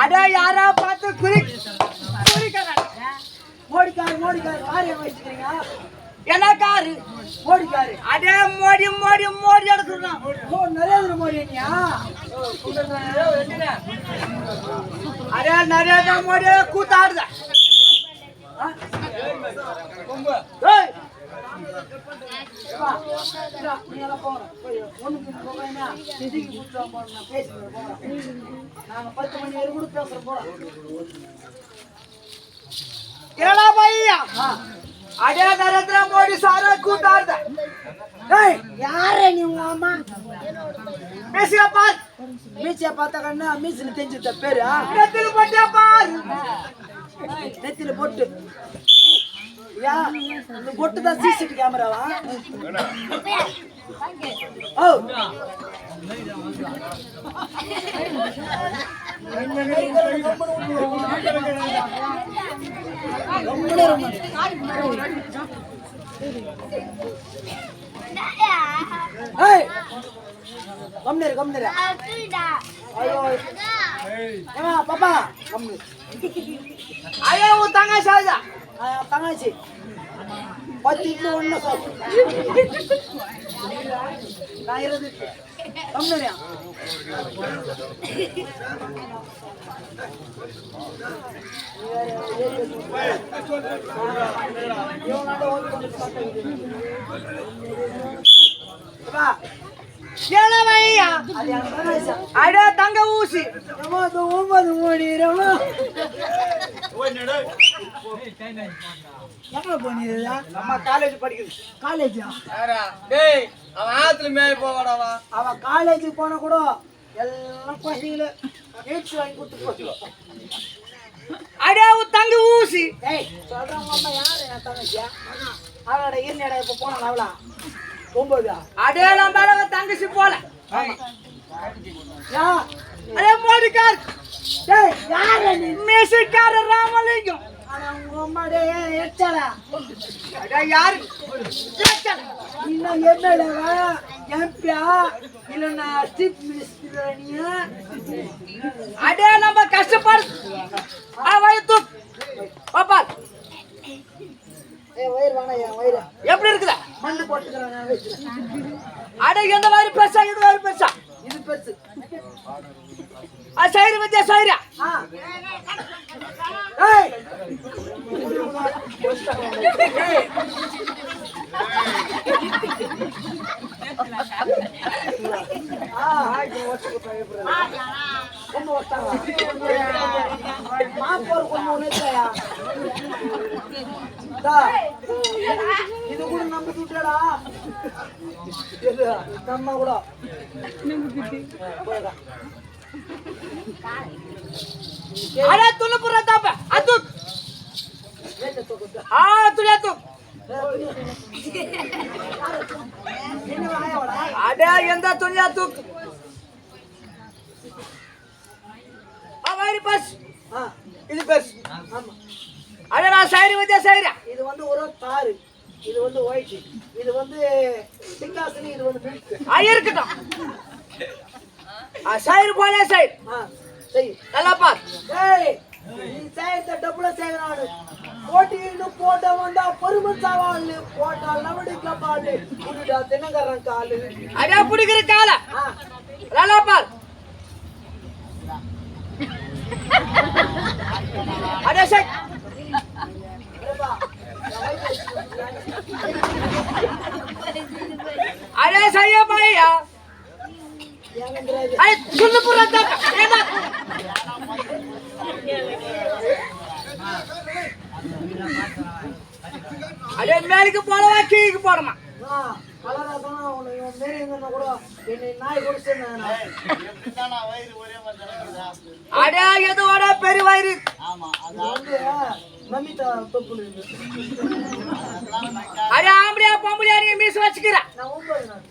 அட யாரா பார்த்து என்ன காரு மோடிக்காரு அடே மோடி மோடி மோடி எடுத்துறான் நரேந்திர மோடி அடே நரேந்திர மோடி கூத்தாடுத நாங்க 10 மணி வரை கூட பேசுறோம் போல கேளா பையா அடே நரேந்திர மோடி சார கூட்டாடுத யாரே நீ உங்க அம்மா பேசியா பார் மீசியா பார்த்த கண்ணா மீசில தெரிஞ்சுட்ட பேரு நெத்தில போட்டியா பார் நெத்தில போட்டு யா இந்த போட்டு தான் சிசிடி கேமராவா ஓ கம்னரு ஐயோ பாப்பா கம்னு ஐயோ உன் தங்காச்சி தங்காச்சி பத்திக்கு ஒண்ணு சார் நான் இருந்து கம்னரியா அட தங்க ஊசி 9 மணி எங்க போனீங்க நம்ம காலேஜ் படிக்குது காலேஜா டேய் அவன் ஆத்துல மேல போவாடா அவன் காலேஜுக்கு போனா கூட எல்லாம் பசங்கள ஏச்சு வாங்கி கொடுத்து போச்சு அடே தங்க ஊசி டேய் சொல்றவங்க அம்மா யாரு என் தங்கச்சியா அவளோட இருநடை இப்ப போனா அவளா 9 அடே நம்ம தங்கச்சி போல யா அடே மோடிக்கார் டேய் யாரு நீ மேசிக்கார ராமலிங்கம் அட உம்மாடே எச்சலா அட யாரு எச்சலா இன்ன எம்எல்ஏவா எம்பியா இல்லைன்னா சீஃப் மினிஸ்டர் நீ அடே நம்ம கஷ்டப்படு வயிறு தூக்கு பாப்பா வயிறு வேணா என் வயிறு எப்படி இருக்குதா மண்ணு போட்டுக்கிறேன் அடே எந்த மாதிரி பெருசா இது மாதிரி பெருசா இது பெருசு சைடு வச்சா சைடா ஏய் இது கூட நம்ப சுட்டடா நம்ம கூட அடே துணு புற தாப்ப அது துளியா தூக்கு அடே எந்த துணியா தூக்கு வயிறு பஸ் இது பஸ் அடே நான் சைடு வச்சா சைடா இது வந்து ஒரு தாரு இது வந்து ஒயிட் இது வந்து சிங்காசனி இது வந்து மில்க் இருக்கட்டும் சைடு போல சைடு செய் நல்லா பார் ஏய் நீ செய்த டபுள செய்யறானு போட்டின்னு போட்ட வந்தா பொறுமை சவாலு போட்டால் நவடி கபாலு புடிடா தினகரன் காலு அடே புடிக்கிற கால நல்லா பார் அடே சை अरे सही है भाई यार अरे सुन पूरा तक ஏதா अरे மேலுக்கு போறவா கீழக்கு போறமா கலரா சொன்னா உனக்கு மேல இருந்தா கூட என்னை நாய் குடிச்சேன் எப்படிதானா வயிறு ஒரே மாதிரி நடக்குதா அடே எதோட பெரிய வயிறு ஆமா அது வந்து மம்மிட்ட தொப்புளு अरे ஆம்பளையா பொம்பளையா நீ மீச வச்சுக்கற நான் ஊம்பறேன்